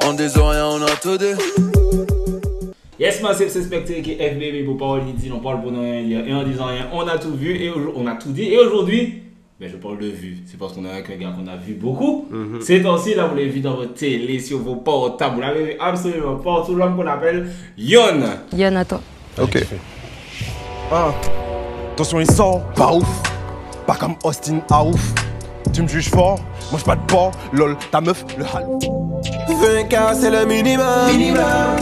On des oreilles, on a tout dit. Yes, man, c'est Spectre qui est FBB pour parole dit, on parle pour ne rien dire. Et en disant rien, on a tout vu et on a tout dit. Et aujourd'hui, ben, je parle de vue. C'est parce qu'on est avec un gars qu'on a vu beaucoup. Ces temps-ci, là, vous l'avez vu dans votre télé, sur vos portables. Vous l'avez vu absolument partout. L'homme qu'on appelle Yon. Yon, attends. Ok. Ah. Attention, il sort, pas ouf. Pas comme Austin, à ouf. Tu me juges fort, mange pas de porc, lol, ta meuf, le hal. 20K c'est le minimum.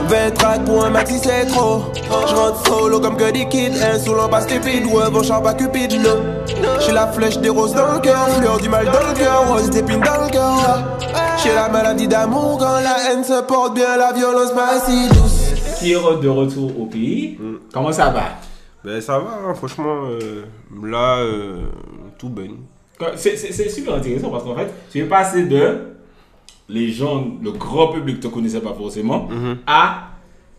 20 tracks pour un maxi c'est trop. Je rentre solo comme que des kids. Insolent pas stupide, ouais bon char pas cupide, non. J'ai la flèche des roses dans le cœur, fleur du mal dans le cœur, rose d'épines dans le cœur. J'ai la maladie d'amour quand la haine se porte bien, la violence pas si douce. Qui est de retour au pays. Comment ça va? Ben ça va, hein, franchement, là, tout baigne. C'est super intéressant parce qu'en fait, tu es passé de les gens, le grand public te connaissait pas forcément, à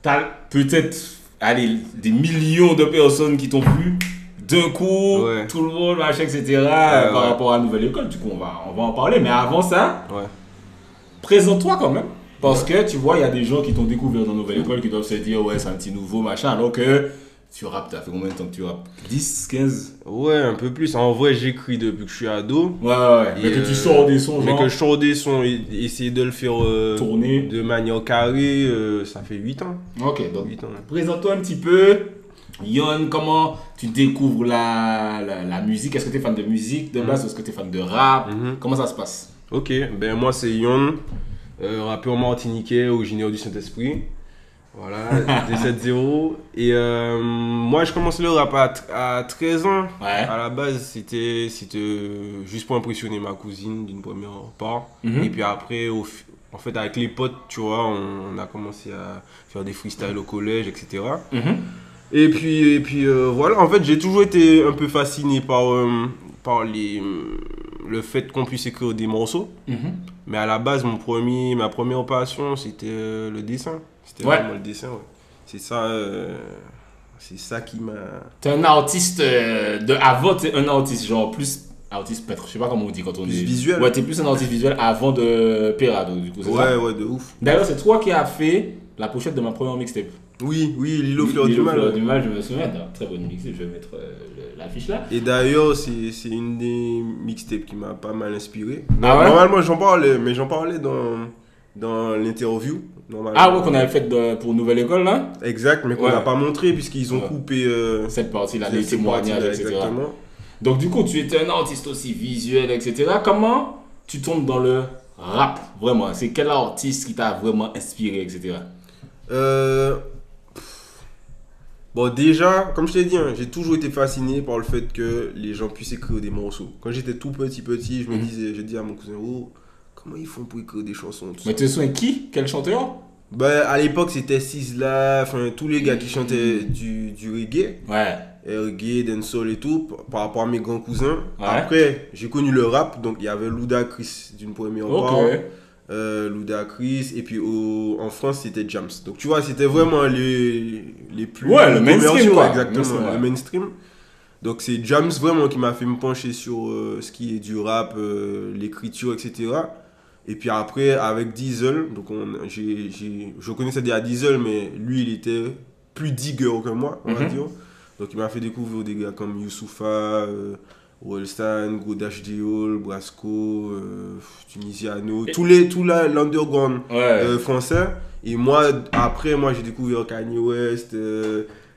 t'as peut-être allez, des millions de personnes qui t'ont vu d'un coup, tout le monde, machin, etc. par rapport à la nouvelle école. Du coup, on va en parler. Mais avant ça, présente-toi quand même. Parce que tu vois, il y a des gens qui t'ont découvert dans la nouvelle école qui doivent se dire, ouais, c'est un petit nouveau, machin. Alors que tu rappes, t'as fait combien de temps que tu rappes? 10, 15? Ouais, un peu plus. En vrai, j'écris depuis que je suis ado. Ouais. Mais que tu sors des sons, mais que je sors des sons et essayer de le faire tourner de manière carrée, ça fait 8 ans. Ok, donc 8 ans. Présente-toi un petit peu. Yon, comment tu découvres la musique? Est-ce que tu es fan de musique de base? Est-ce que tu es fan de rap? Comment ça se passe? Ok, ben moi c'est Yon, rappeur martiniquais, originaire du Saint-Esprit. Voilà, D70. Et moi, je commençais le rap à 13 ans. À la base, c'était juste pour impressionner ma cousine d'une première part. Et puis après, en fait, avec les potes, tu vois, on a commencé à faire des freestyles au collège, etc. Et puis voilà, en fait, j'ai toujours été un peu fasciné par le fait qu'on puisse écrire des morceaux. Mais à la base, ma première passion, c'était le dessin. C'était vraiment le dessin, C'est ça qui m'a... T'es un artiste avant, t'es un artiste genre plus... Artiste peintre, je sais pas comment on dit quand on dit... visuel. Ouais, t'es plus un artiste visuel avant de Perado, du coup, c'est ça? Ouais, de ouf. D'ailleurs, c'est toi qui as fait la pochette de ma première mixtape. Oui, Lilo Fleur du Mal. Fleur du Mal, je me souviens. Très bonne mixtape, je vais mettre l'affiche là. Et d'ailleurs, c'est une des mixtapes qui m'a pas mal inspiré. Ah ouais? Normalement, j'en parlais dans l'interview. Ah ouais, qu'on avait fait pour Nouvelle École là? Exact, mais qu'on n'a pas montré puisqu'ils ont coupé cette partie-là, les témoignages, etc. Exactement. Donc du coup, tu étais un artiste aussi visuel, etc. Comment tu tombes dans le rap, vraiment? C'est quel artiste qui t'a vraiment inspiré, etc. Bon, déjà, comme je t'ai dit, j'ai toujours été fasciné par le fait que les gens puissent écrire des morceaux. Quand j'étais tout petit, je me disais, je dis à mon cousin, oh, comment ils font pour écrire des chansons? Mais tu te souviens qui? Quel chanteur? Ben, à l'époque, c'était Sizzla, enfin, tous les gars qui chantaient du reggae. Reggae, dancehall et tout, par rapport à mes grands cousins. Après, j'ai connu le rap, donc il y avait Ludacris d'une première part. Ludacris, et puis en France, c'était Jams. Donc, tu vois, c'était vraiment les plus... Ouais, le mainstream, quoi. Exactement, le mainstream. Donc, c'est Jams vraiment qui m'a fait me pencher sur ce qui est du rap, l'écriture, etc. Et puis après, avec Diesel, donc je connaissais déjà Diesel, mais lui, il était plus digger que moi, on va dire. Donc il m'a fait découvrir des gars comme Youssoupha, Wellstan, Godash Diol, Brasco, Tunisiano, tout l'underground français. Et moi, après, j'ai découvert Kanye West,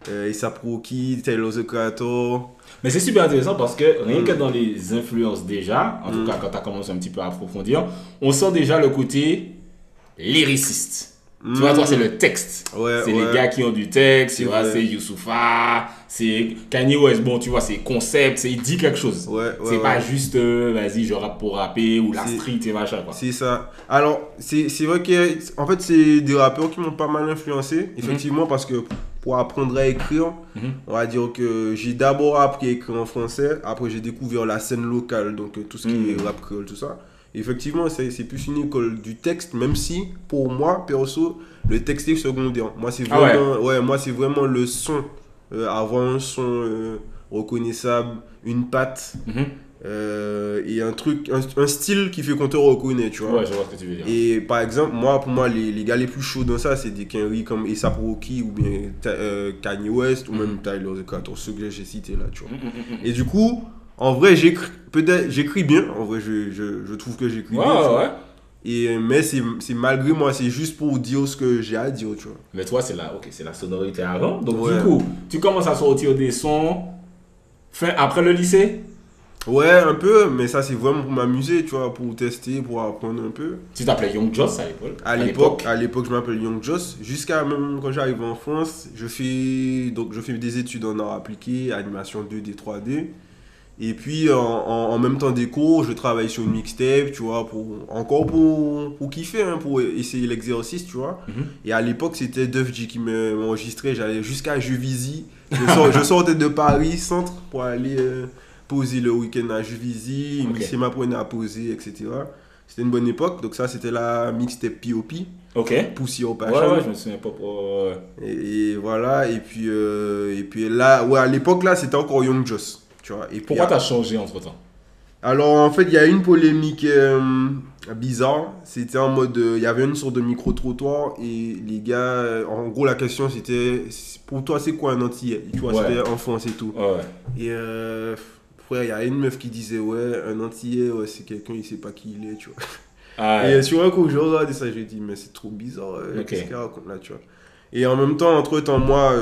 A$AP Rocky, Tyler the Creator. Mais c'est super intéressant parce que rien que dans les influences déjà, en tout cas quand tu as commencé un petit peu à approfondir, on sent déjà le côté lyriciste. Tu vois, toi, c'est le texte. C'est les gars qui ont du texte, tu vois, c'est Youssoupha, c'est Kanye West, bon, tu vois, c'est concept, il dit quelque chose. C'est pas juste, vas-y, je rappe pour rapper ou la street et machin, quoi. C'est ça. Alors, c'est vrai qu'en fait, c'est des rappeurs qui m'ont pas mal influencé, effectivement, parce que pour apprendre à écrire, on va dire que j'ai d'abord appris à écrire en français, après j'ai découvert la scène locale, donc tout ce qui est rap créole, tout ça. Effectivement, c'est plus une école du texte, même si, pour moi, perso, le texte est secondaire. Moi, c'est vraiment, moi, c'est vraiment le son. Avoir un son reconnaissable, une patte. et un style qui fait qu'on te reconnaît, tu vois. Ouais, je vois ce que tu veux dire. Et par exemple, pour moi, les gars les plus chauds dans ça, c'est des Kenry comme A$AP Rocky ou bien Kanye West ou même Tyler The Creator, ceux que j'ai cités là, tu vois. Et du coup, en vrai, j'écris bien. En vrai, je trouve que j'écris bien. Tu vois. Mais c'est malgré moi, c'est juste pour dire ce que j'ai à dire, tu vois. Mais toi, c'est la sonorité avant. Donc du coup, tu commences à sortir des sons après le lycée. Ouais, un peu, mais ça c'est vraiment pour m'amuser, tu vois, pour tester, pour apprendre un peu. Tu t'appelais Young Joss à l'époque? À l'époque, je m'appelle Young Joss. Jusqu'à même quand j'arrive en France, je fais des études en art appliqué, animation 2D, 3D. Et puis en même temps des cours, je travaille sur une mixtape, tu vois, pour kiffer, hein, pour essayer l'exercice, tu vois. Et à l'époque, c'était Def G qui m'enregistrait, j'allais jusqu'à Juvisy. Je sortais de Paris centre pour aller poser le week-end à Juvisy, mixer ma première à poser, etc. C'était une bonne époque, donc ça c'était la mixtape P.O.P. Pussy au Passion. Ouais, je me souviens pas pour... Et voilà, et puis là, ouais, à l'époque là, c'était encore Young Joss. Tu vois, et pourquoi t'as changé entre temps? Alors en fait il y a une polémique bizarre. C'était en mode il y avait une sorte de micro-trottoir et les gars en gros la question c'était pour toi c'est quoi un antillais, tu vois, c'était en France et tout. Et frère, il y a une meuf qui disait ouais un antillais c'est quelqu'un il sait pas qui il est, tu vois. Et sur un coup je regardais ça, j'ai dit mais c'est trop bizarre, qu'est-ce qu'elle raconte là, tu vois. Et en même temps entre temps moi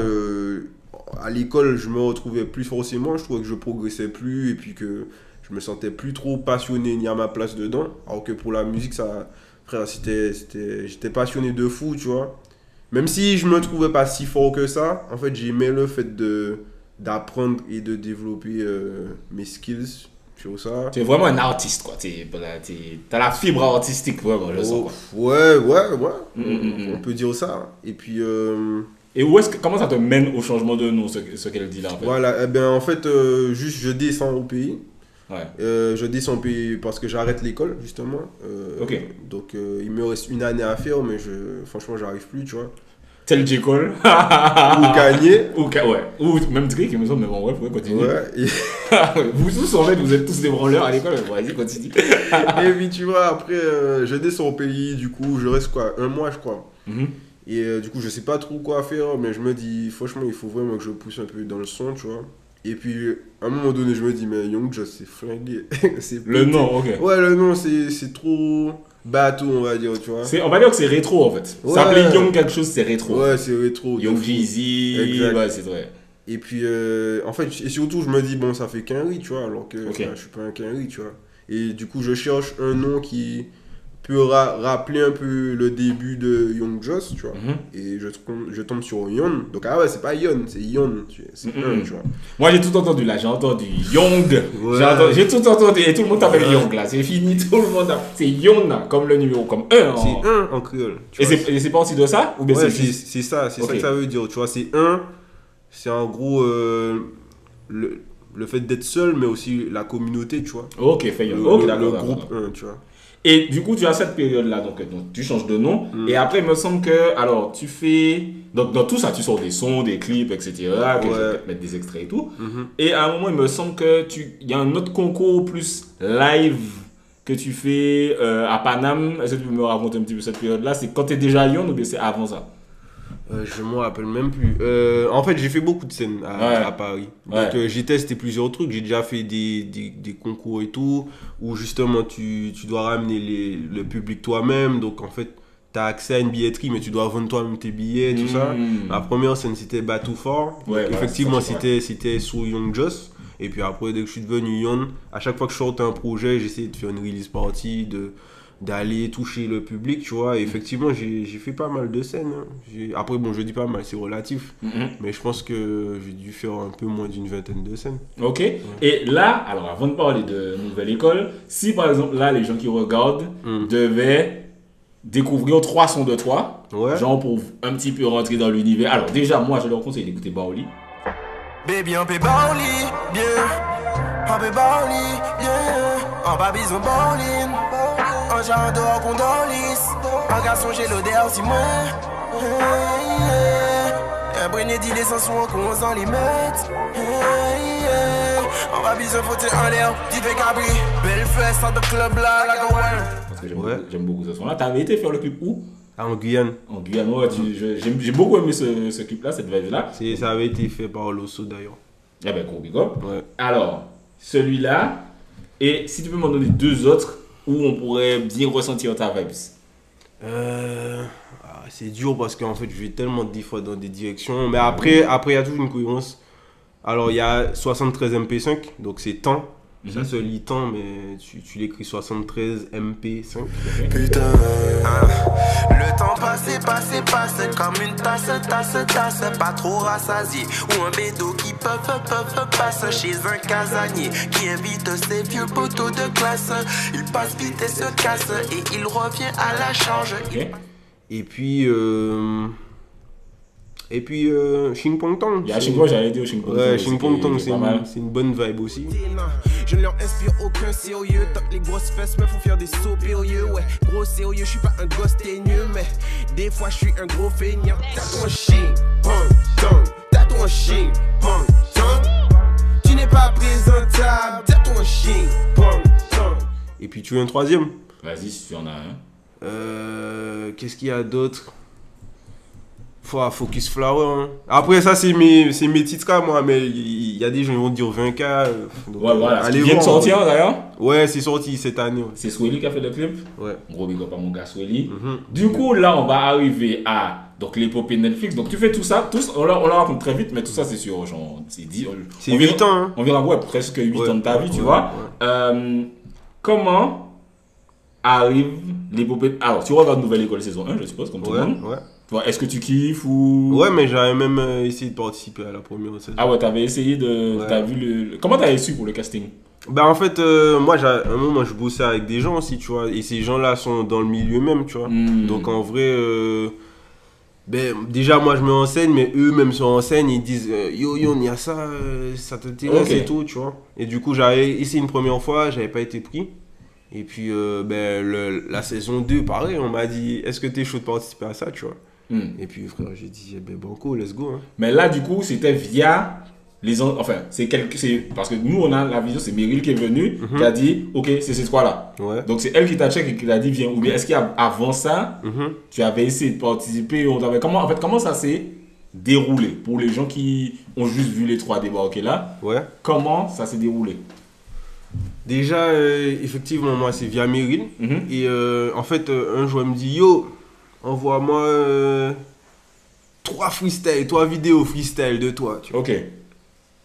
à l'école, je me retrouvais plus forcément, je trouvais que je progressais plus et puis que je me sentais plus trop passionné ni à ma place dedans. Alors que pour la musique, ça, frère, j'étais passionné de fou, tu vois. Même si je me trouvais pas si fort que ça, en fait, j'aimais le fait d'apprendre et de développer mes skills sur ça. Tu es vraiment un artiste, quoi. T'as la fibre artistique, vraiment, je sens, quoi. Ouais. On peut dire ça. Et puis... Et comment ça te mène au changement de nom, ce qu'elle dit là en fait? Voilà, eh bien en fait, juste je descends au pays. Je descends au pays parce que j'arrête l'école justement. Donc il me reste une année à faire, mais franchement j'arrive plus, tu vois. Tel J. Cole. Ou Kanye. Ou même Drake, il me semble, mais bon, ouais, continue. Vous tous, en fait, vous êtes tous des branleurs à l'école, vas-y, continue. Et puis tu vois, après, je descends au pays, du coup, je reste quoi, un mois, je crois. Et du coup, je sais pas trop quoi faire, mais je me dis, franchement, il faut vraiment que je pousse un peu dans le son, tu vois. Et puis, à un moment donné, je me dis, mais Young Joss, c'est flingué. Le nom, ok. Ouais, le nom, c'est trop bateau, on va dire, tu vois. On va dire que c'est rétro, en fait. Ça s'appelait Young quelque chose, c'est rétro. Ouais, c'est rétro. Young Jeezy, ouais, c'est vrai. Et puis, en fait, et surtout, je me dis, bon, ça fait Kenry, tu vois, alors que je suis pas un Kenry, tu vois. Et du coup, je cherche un nom qui peut rappeler un peu le début de Young Joss, tu vois. Et je tombe sur Yon. Donc, c'est pas Yon, c'est Yon. C'est un, tu vois. Moi, j'ai tout entendu là. J'ai entendu Young. J'ai tout entendu. Et tout le monde t'appelle Young là. C'est fini. Tout le monde c'est Yon là, comme le numéro, comme 1. C'est 1 en créole. Et c'est pas aussi de ça? Ou bien c'est ça. C'est ça que ça veut dire. Tu vois, c'est 1. C'est en gros le fait d'être seul, mais aussi la communauté, tu vois. Ok, fait le groupe 1, tu vois. Et du coup, tu as cette période-là, donc tu changes de nom. Et après, il me semble que, alors, tu fais... Donc, dans tout ça, tu sors des sons, des clips, etc. Que je vais peut-être mettre des extraits et tout. Et à un moment, il me semble que il y a un autre concours plus live que tu fais à Paname. Est-ce que tu peux me raconter un petit peu cette période-là? C'est quand tu es déjà à Lyon ou bien c'est avant ça? Je m'en rappelle même plus. En fait, j'ai fait beaucoup de scènes à Paris. Donc, j'ai testé plusieurs trucs. J'ai déjà fait des concours et tout, où justement, tu dois ramener le public toi-même. Donc, en fait, tu as accès à une billetterie, mais tu dois vendre toi-même tes billets, tout ça. Ma première scène, c'était Bateau Fort. Effectivement, c'était sous Young Joss. Et puis après, dès que je suis devenu Young, à chaque fois que je sortais un projet, j'essayais de faire une release party, d'aller toucher le public, tu vois. Et effectivement, j'ai fait pas mal de scènes. Après, bon, je dis pas mal, c'est relatif. Mais je pense que j'ai dû faire un peu moins d'une vingtaine de scènes. Ok. Et là, alors avant de parler de Nouvelle École, si par exemple, là, les gens qui regardent devaient découvrir 3 sons de toi, genre pour un petit peu rentrer dans l'univers. Alors déjà, moi, je leur conseille d'écouter Baoli. Baby, on peut Baoli, bien. On peut Baoli, bien. On va bison Baoli. Un genre dehors qu'on dorlisse. Un garçon j'ai l'odeur si moi. Un brené dit les sens qu'on s'en les met. On va biser foutre en l'air, tu fais cabri. Belle fesse dans le club là, la Gawain. Parce que j'aime beaucoup ce son-là. T'avais été faire le clip où? Ah, en Guyane. En Guyane, ouais, j'ai beaucoup aimé ce clip-là, cette vibe-là. Ça avait été fait par Loso d'ailleurs. Eh ben, gros big up. Ouais. Alors, celui-là, et si tu peux m'en donner deux autres où on pourrait bien ressentir ta vibes. C'est dur parce qu'en fait, je vais tellement de fois dans des directions. Mais après, il y a toujours une cohérence. Alors, il y a 73 MP5, donc c'est temps. Ça se lit temps, mais tu l'écris 73 MP5. Putain, le temps passe comme une tasse, pas trop rassasié. Ou un bédo qui passe chez un casanier qui invite ses vieux poteaux de classe. Il passe vite et se casse et il revient à la charge. Okay. Et puis, Ching Pong Tong. Il y a Ching Pong, j'allais dire Ching Pong. Ouais, Ching Pong Tong, c'est une bonne vibe aussi. Je ne leur inspire aucun sérieux. Tant que les grosses fesses me font faire des sauts périlleux. Ouais, gros sérieux, je suis pas un gosse teigneux. Mais des fois, je suis un gros feignant. T'as ton Ching Pong Tong. T'as ton Ching Pong Tong. Tu n'es pas présentable. T'as ton Ching Pong Tong. Et puis, tu veux un troisième? Vas-y, si tu en as un. Qu'est-ce qu'il y a d'autre? Focus Flower. Hein. Après, ça, c'est mes titres à moi, mais il y a des gens qui vont dire 20K. Donc, ouais, voilà. Allez vient de sortir d'ailleurs. Ouais, c'est sorti cette année. Ouais. C'est Swelly qui a fait le clip. Ouais. Gros big up à mon gars Swelly. Du coup, là, on va arriver à l'épopée Netflix. Donc, tu fais tout ça. On le raconte très vite, mais tout ça, c'est sur genre. C'est 8 ans. Hein. On verra presque 8 ans de ta vie, tu vois. Ouais. Comment arrive l'épopée. Alors, tu regardes Nouvelle École saison 1, je suppose, comme tout le monde. Ouais. Est-ce que tu kiffes ou... Ouais, mais j'avais même essayé de participer à la première saison. Ah ouais, t'avais essayé de... Ouais. T'as vu le... Comment t'avais su pour le casting? Bah en fait, moi, à un moment, je bossais avec des gens aussi, tu vois. Et ces gens-là sont dans le milieu même, tu vois. Donc en vrai... déjà, moi, je me renseigne, mais eux-mêmes se renseignent. Ils disent, yo, il y a ça, ça t'intéresse et tout, tu vois. Et du coup, j'avais essayé une première fois, j'avais pas été pris. Et puis, la saison 2, pareil, on m'a dit, est-ce que t'es chaud de participer à ça, tu vois. Et puis, frère, j'ai dit, banco, let's go. Hein. Mais là, du coup, c'était via les... Enfin, c'est parce que nous, on a la vision, c'est Meryl qui est venue, qui a dit, ok, c'est ces trois-là. Ouais. Donc, c'est elle qui t'a check et qui t'a dit, viens. Ou bien, est-ce qu'avant ça, tu avais essayé de participer comment ça s'est déroulé pour les gens qui ont juste vu les trois débarquer là? Ouais. Comment ça s'est déroulé? Déjà, effectivement, moi, c'est via Meryl. Et en fait, un jour, elle me dit, yo, envoie-moi 3 vidéos freestyle de toi. Tu vois. Ok.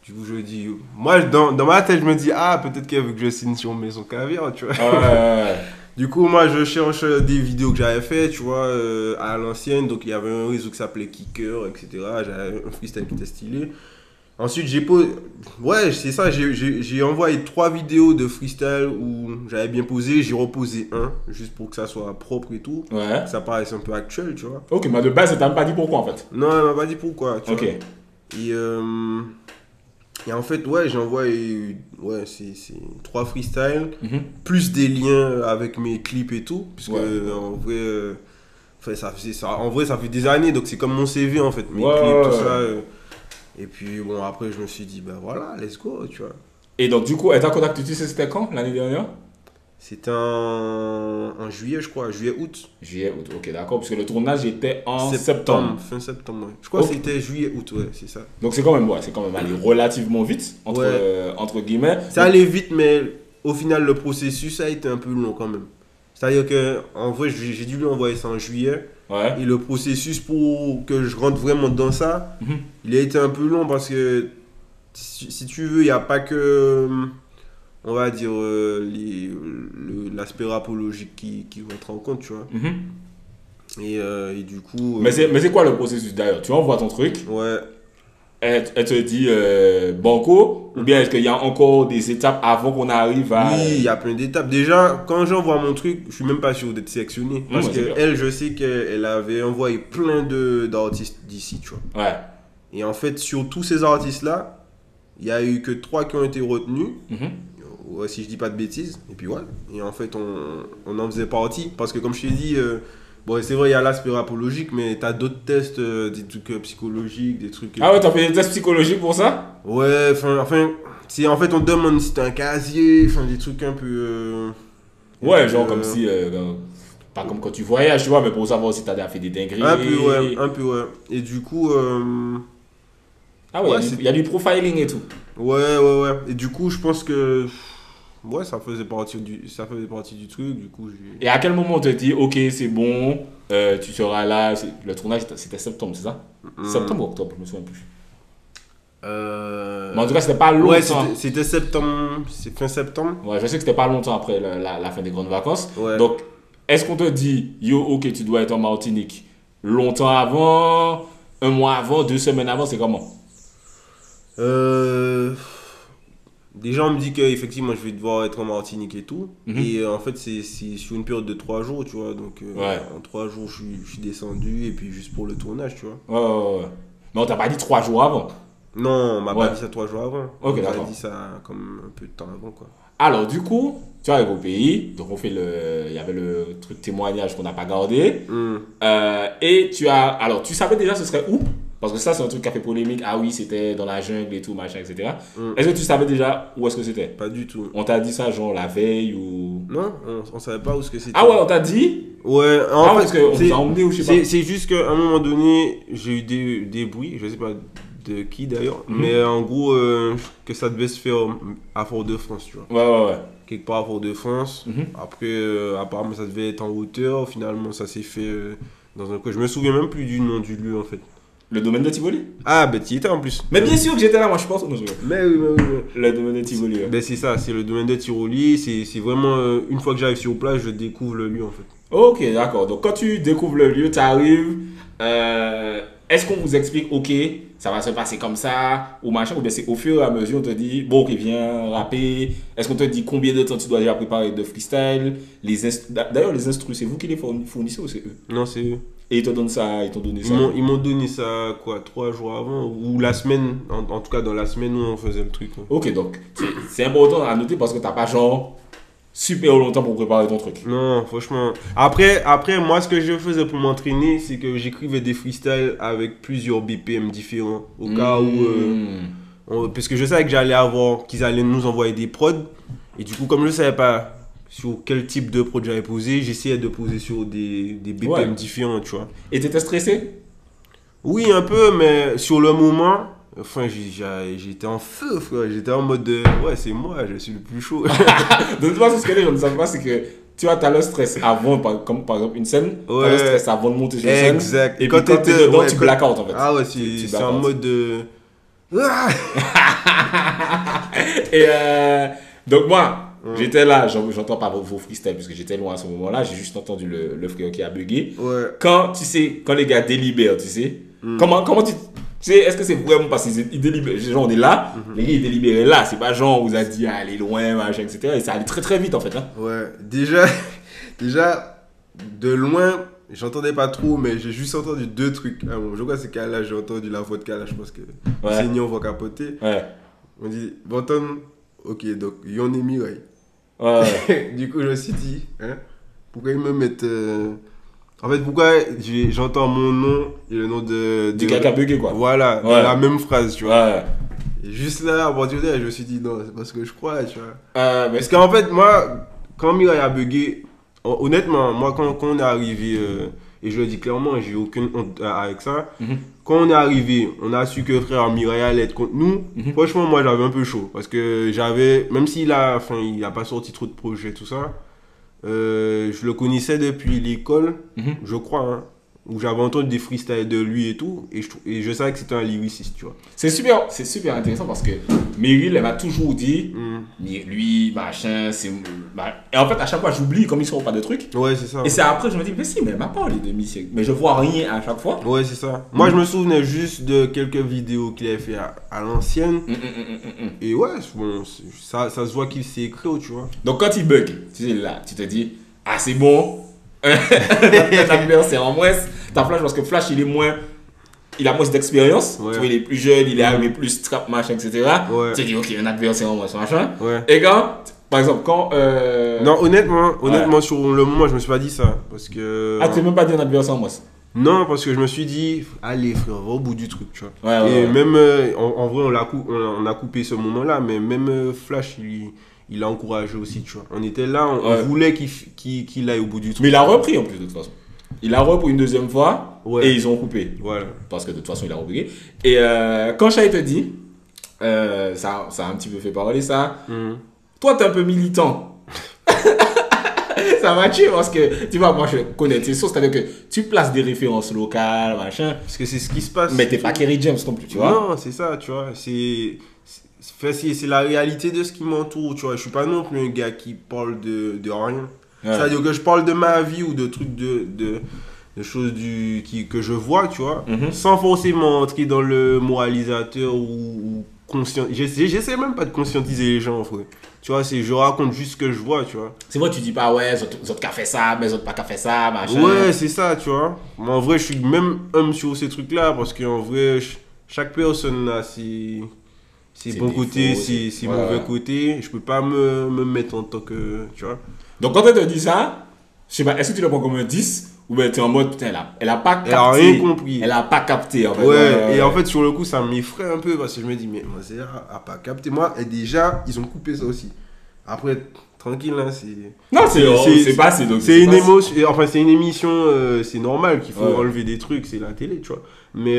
Du coup, je dis, moi, dans ma tête, je me dis, peut-être qu'elle veut que je signe sur Maison Caviar, tu vois. Du coup, moi, je cherche des vidéos que j'avais fait, tu vois, à l'ancienne. Donc, il y avait un réseau qui s'appelait Kicker, etc. J'avais un freestyle qui était stylé. Ensuite, c'est ça, j'ai envoyé 3 vidéos de freestyle où j'avais bien posé, j'ai reposé un, juste pour que ça soit propre et tout. Ouais. Que ça paraisse un peu actuel, tu vois. Ok, mais de base, elle t'a même pas dit pourquoi en fait. Non, elle m'a pas dit pourquoi, tu vois. Et en fait, j'ai envoyé c'est 3 freestyles, plus des liens avec mes clips et tout, puisque en vrai, ça fait des années, donc c'est comme mon CV en fait, mes clips, tout ça. Et puis bon, après je me suis dit, voilà, let's go, tu vois. Et donc du coup, elle t'a contacté, tu sais c'était quand, l'année dernière? C'était en juillet, je crois, juillet-août. Juillet-août, ok, d'accord, parce que le tournage était en septembre. Fin septembre, ouais. Je crois que c'était juillet-août, ouais, c'est ça. Donc c'est quand même allé relativement vite, entre guillemets. Ça allait vite, mais au final, le processus a été un peu long quand même. C'est-à-dire qu'en vrai, j'ai dû lui envoyer ça en juillet. Ouais. Et le processus pour que je rentre vraiment dans ça, il a été un peu long parce que, si tu veux, il n'y a pas que, on va dire, l'aspect rapologique qui rentre en compte, tu vois. Et du coup... Mais c'est quoi le processus d'ailleurs? Tu envoies ton truc. Ouais. Elle te dit banco, ou bien est-ce qu'il y a encore des étapes avant qu'on arrive à... Oui, il y a plein d'étapes. Déjà, quand j'envoie mon truc, je suis même pas sûr d'être sélectionné. Parce qu'elle, je sais qu'elle avait envoyé plein d'artistes d'ici, tu vois. Ouais. Et en fait, sur tous ces artistes-là, il n'y a eu que 3 qui ont été retenus. Si je dis pas de bêtises. Et puis voilà. Et en fait, on en faisait partie. Parce que comme je t'ai dit... Bon, c'est vrai, il y a l'aspect rapologique, mais t'as d'autres tests, des trucs psychologiques, des trucs. Ah ouais, t'as fait des tests psychologiques pour ça? Ouais, enfin, c'est en fait on te demande si t'as un casier, enfin des trucs un peu. Ouais, genre comme si. Pas comme quand tu voyages, tu vois, mais pour savoir si t'as déjà fait des dingueries. Un peu, ouais. Et du coup. Ah ouais, il y a du profiling et tout. Ouais. Et du coup, je pense que. Ouais, ça faisait partie du truc, du coup. Et à quel moment on te dit, ok, c'est bon, tu seras là. Le tournage, c'était septembre, c'est ça? Septembre ou octobre, je me souviens plus. Mais en tout cas, c'était pas longtemps. Ouais, c'était septembre, c'est fin septembre. Ouais, je sais que c'était pas longtemps après la fin des grandes vacances. Ouais. Donc, est-ce qu'on te dit, yo, ok, tu dois être en Martinique longtemps avant, un mois avant, 2 semaines avant, c'est comment? Déjà, on me dit qu'effectivement, je vais devoir être en Martinique et tout. Et en fait, c'est sur une période de 3 jours, tu vois. Donc, en 3 jours, je suis descendu. Et puis, juste pour le tournage, tu vois. Ouais. Mais on t'a pas dit 3 jours avant? Non, on m'a pas dit ça 3 jours avant. Ok, on d'accord. m'a dit ça comme un peu de temps avant, quoi. Alors, du coup, tu arrives au pays. Donc, il y avait le truc témoignage qu'on n'a pas gardé. Et alors, tu savais déjà ce serait où? Parce que ça, c'est un truc qui a fait polémique. Ah oui, c'était dans la jungle et tout, machin, etc. Est-ce que tu savais déjà où est-ce que c'était? Pas du tout. On t'a dit ça, genre, la veille ou... Non, on savait pas où ce que c'était. Ah ouais, on t'a dit? Ouais, en fait, parce qu'on vous a emmené ou je sais pas. C'est juste qu'à un moment donné, j'ai eu des bruits, je sais pas de qui d'ailleurs, mais en gros, que ça devait se faire à Fort-de-France, tu vois. Ouais. Quelque part à Fort-de-France. Après, apparemment, ça devait être en hauteur. Finalement, ça s'est fait dans un coin. Je me souviens même plus du nom du lieu, en fait. Le domaine de Tivoli? Ah, ben tu y étais en plus. Mais bien sûr que j'étais là, moi je pense. Mais oui. Le domaine de Tivoli. Ouais. Ben c'est ça, c'est le domaine de Tivoli. C'est vraiment, une fois que j'arrive sur place, je découvre le lieu en fait. Ok, d'accord. Donc quand tu découvres le lieu, tu arrives. Est-ce qu'on vous explique, ok, ça va se passer comme ça, ou machin, ou bien c'est au fur et à mesure, on te dit, bon, ok, viens rapper. Est-ce qu'on te dit combien de temps tu dois déjà préparer de freestyle? D'ailleurs, les instrus, c'est vous qui les fournissez ou c'est eux? Non, c'est eux. Et ils t'ont donné ça, Ils m'ont donné ça, quoi, 3 jours avant, ou la semaine, en tout cas dans la semaine où on faisait le truc. Quoi. Ok, donc c'est important à noter parce que t'as pas genre super longtemps pour préparer ton truc. Non, franchement. Après moi, ce que je faisais pour m'entraîner, c'est que j'écrivais des freestyles avec plusieurs BPM différents, au cas où... parce que je savais que qu'ils allaient nous envoyer des prods, et du coup, comme je savais pas... sur quel type de prod j'avais posé, j'essayais de poser sur des BPM différents, tu vois. Et t'étais stressé? Oui, un peu, mais sur le moment, enfin, j'étais en feu, frère. J'étais en mode de, ouais, c'est moi, je suis le plus chaud. De toute façon, ce que les gens ne savent pas, c'est que tu vois, t'as le stress avant, comme par exemple une scène, t'as le stress avant de monter sur une scène. Exact. Et puis quand t'es dedans, tu black out en fait. Ah ouais, c'est en mode de... Et donc moi... J'étais là, j'entends pas vos freestyles parce que j'étais loin à ce moment-là, j'ai juste entendu le frère qui a bugué. Ouais. Quand les gars délibèrent, tu sais, comment tu sais, est-ce que c'est vraiment parce qu'ils délibèrent, genre on est là, les gars ils délibéraient là, c'est pas genre on vous a dit allez loin, machin, etc. Et ça allait très très vite en fait. Hein. Ouais, déjà, de loin, j'entendais pas trop, mais j'ai juste entendu 2 trucs. Ah bon, je crois que c'est Kala, j'ai entendu la voix de Kala, je pense que Seigneur va capoter. Ouais. On dit, Banton, ok, donc Yon et Mireille. Ouais. Du coup, je me suis dit, hein, pourquoi ils me mettent. En fait, pourquoi j'entends mon nom et le nom du gars qui a bugué, quoi. Voilà, dans la même phrase, tu vois. Ouais. Et juste là, à partir de là, je me suis dit, non, c'est pas ce que je crois, tu vois. Mais parce qu'en fait, moi, quand Mireille a bugué, honnêtement, moi, quand on est arrivé, et je le dis clairement, j'ai aucune honte avec ça. Quand on est arrivé, on a su que frère Mireille allait être contre nous. Franchement, moi, j'avais un peu chaud. Parce que il a pas sorti trop de projets, tout ça. Je le connaissais depuis l'école, je crois, hein, où j'avais entendu des freestyles de lui et tout. Et je savais que c'était un lyriciste, tu vois. C'est super intéressant parce que Meryl, elle m'a toujours dit, lui, machin, c'est... Et en fait, à chaque fois, j'oublie comme ils ne sont pas de trucs. Ouais, c'est ça. Et c'est après, je me dis, mais si, mais elle m'a parlé de Michel. Mais je vois rien à chaque fois. Ouais, c'est ça. Moi, je me souvenais juste de quelques vidéos qu'il avait fait à l'ancienne. Et ouais, bon, ça se voit qu'il s'est écrit, tu vois. Donc, quand il bug, tu sais, là, tu te dis, ah, c'est bon. L'adversaire en moins. T'as Flash parce que Flash, il a moins d'expérience. Ouais. Tu vois, il est plus jeune, il est arrivé plus trap, machin, etc. Ouais. Tu te dis, ok, un adversaire en moins, machin. Ouais. Et quand Par exemple, quand. Non, honnêtement, sur le moment, je me suis pas dit ça. Parce que. Ah, tu t'es même pas dit un adversaire, moi. Non, parce que je me suis dit, allez frère, va au bout du truc, tu vois. Ouais, Et même, en vrai, on a coupé ce moment-là, mais même Flash, il a encouragé aussi, tu vois. On était là, on voulait qu'il aille au bout du truc. Mais il a repris en plus, de toute façon. Il a repris une deuxième fois et ils ont coupé. Voilà. Parce que de toute façon, il a repris. Et quand Shai te dit, ça a un petit peu fait parler ça. Toi, t'es un peu militant. Ça m'a tué parce que, tu vois, moi je connais tes sources, c'est-à-dire que tu places des références locales, machin. Parce que c'est ce qui se passe. Mais t'es pas Kerry James non plus, tu vois. Non, c'est ça, tu vois. C'est la réalité de ce qui m'entoure, tu vois. Je suis pas non plus un gars qui parle de rien. Ouais. C'est-à-dire que je parle de ma vie ou de trucs de choses que je vois, tu vois, sans forcément entrer dans le moralisateur ou conscient. J'essaie même pas de conscientiser les gens, en fait. Tu vois, je raconte juste ce que je vois, tu vois. C'est vrai, tu dis pas, ouais, les autres qui a fait ça, mais les autres pas qui a fait ça, machin. Ouais, c'est ça, tu vois. Mais en vrai, je suis même homme sur ces trucs-là, parce qu'en vrai, chaque personne a ses bons côtés, ses mauvais côtés. Je peux pas me mettre en tant que, tu vois. Donc quand elle te dit ça, je sais pas, est-ce que tu le prends comme un 10 ou bien tu es en mode, putain, elle a pas capté. Elle a rien compris. Elle a pas capté, en fait. Ouais, et en fait, sur le coup, ça m'effraie un peu parce que je me dis, mais moi, elle a pas capté. Moi, et déjà, ils ont coupé ça aussi. Après, tranquille, hein, c'est. Non, c'est pas assez. C'est une émotion, enfin, c'est une émission, c'est normal qu'il faut enlever des trucs, c'est la télé, tu vois. Mais